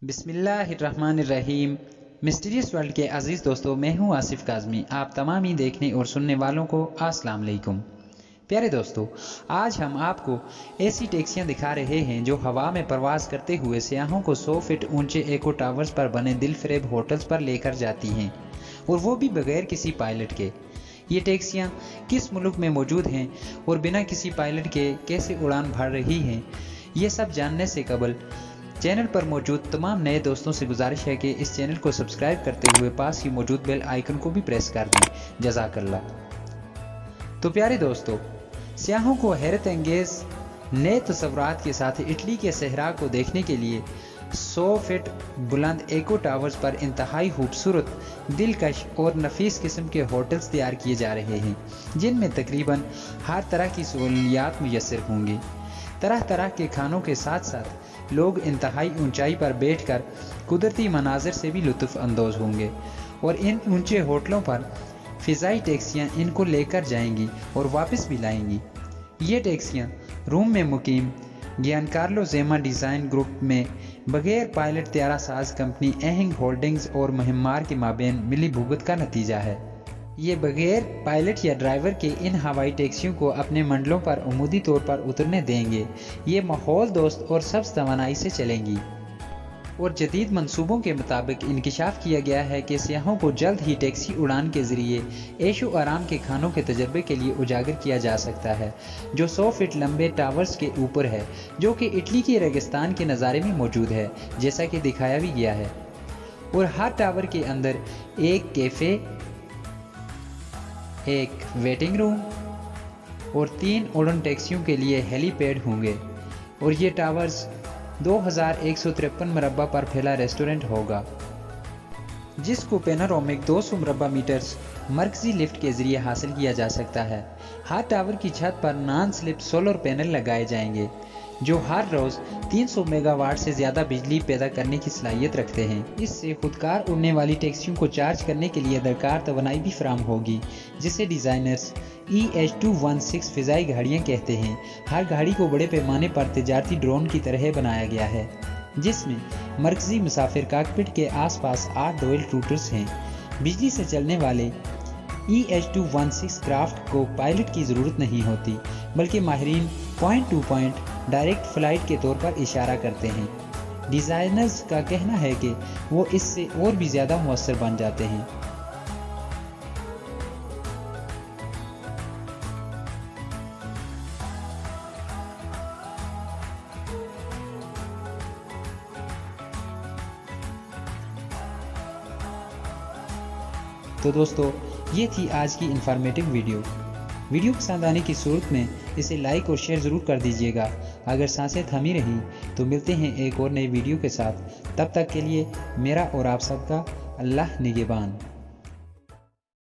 बिस्मिल्लाहिर्रहमानिर्रहीम। Mysterious world के अजीज़ दोस्तों, मैं हूं आसिफ काज़मी। आप तमाम ही देखने और सुनने वालों को अस्सलाम वालेकुम। प्यारे दोस्तों, आज हम आपको ऐसी टैक्सियां दिखा रहे हैं जो हवा में परवास करते हुए सियाहों को 100 फीट ऊंचे एको टावर्स पर बने दिलफरेब होटल्स पर लेकर जाती हैं, और वो भी बगैर किसी पायलट के। ये टैक्सियां किस मुल्क में मौजूद हैं और बिना किसी पायलट के कैसे उड़ान भर रही हैं, ये सब जानने से कबल चैनल पर मौजूद तमाम नए दोस्तों से गुजारिश है कि इस चैनल को सब्सक्राइब करते हुए पास ही मौजूद बेल आइकन को भी प्रेस कर दें। जज़ाकल्लाह। तो प्यारे दोस्तों, सियाहों को हैरत अंगेज नए तस्वुरात के साथ इटली के सहरा को देखने के लिए 100 फीट बुलंद एको टावर्स पर इंतहाई खूबसूरत, दिलकश और नफीस किस्म के होटल्स तैयार किए जा रहे हैं, जिनमें तकरीबन हर तरह की सहूलियात मुयस्सर होंगी। तरह तरह के खानों के साथ साथ लोग इंतहाई ऊंचाई पर बैठकर कुदरती मनाजिर से भी लुत्फ़ अंदोज़ होंगे, और इन ऊंचे होटलों पर फ़िज़ाई टैक्सियाँ इनको लेकर जाएंगी और वापस भी लाएंगी। ये टैक्सियाँ रोम में मुकीम गियानकार्लो ज़ेमा डिज़ाइन ग्रुप में बगैर पायलट त्यारा साज कंपनी एहिंग होल्डिंग्स और मुहिम्मार के माबेन मिली भुगत का नतीजा है। ये बगैर पायलट या ड्राइवर के इन हवाई टैक्सियों को अपने मंडलों पर उमूदी तौर पर उतरने देंगे। ये माहौल दोस्त और सब्ज़ तवानाई से चलेंगी, और जदीद मंसूबों के मुताबिक इंकिशाफ किया गया है कि सियाहों को जल्द ही टैक्सी उड़ान के ज़रिए ऐशो आराम के खानों के तजर्बे के लिए उजागर किया जा सकता है, जो 100 फीट लंबे टावर्स के ऊपर है, जो कि इटली के रेगिस्तान के नज़ारे में मौजूद है, जैसा कि दिखाया भी गया है। और हर टावर के अंदर एक कैफ़े, एक वेटिंग रूम और 3 उड़न टैक्सियों के लिए हेलीपैड होंगे, और ये टावर्स 2153 मरबा पर फैला रेस्टोरेंट होगा, जिसको पैनोरामिक 200 मरबा मीटर्स मरकजी लिफ्ट के जरिए हासिल किया जा सकता है। हर टावर की छत पर नॉन स्लिप सोलर पैनल लगाए जाएंगे, जो हर रोज़ 300 मेगावाट से ज़्यादा बिजली पैदा करने की सलाहियत रखते हैं। इससे खुदकार उड़ने वाली टैक्सियों को चार्ज करने के लिए दरकार तवानाई भी फराहम होगी, जिसे डिज़ाइनर्स EH216 फ़िज़ाई गाड़ियाँ कहते हैं। हर गाड़ी को बड़े पैमाने पर तिजारती ड्रोन की तरह बनाया गया है, जिसमें मरकजी मुसाफिर कॉकपिट के आसपास 8 डोयल रूटर्स हैं। बिजली से चलने वाले EH216 क्राफ्ट को पायलट की ज़रूरत नहीं होती, बल्कि माहिरीन point to point direct flight के तौर पर इशारा करते हैं। डिज़ाइनर्स का कहना है कि वो इससे और भी ज़्यादा मुअस्सर बन जाते हैं। तो दोस्तों, ये थी आज की इंफॉर्मेटिव वीडियो पसंद आने की सूरत में इसे लाइक और शेयर ज़रूर कर दीजिएगा। अगर सांसें थमी रहीं तो मिलते हैं एक और नई वीडियो के साथ। तब तक के लिए मेरा और आप सबका अल्लाह निगहबान।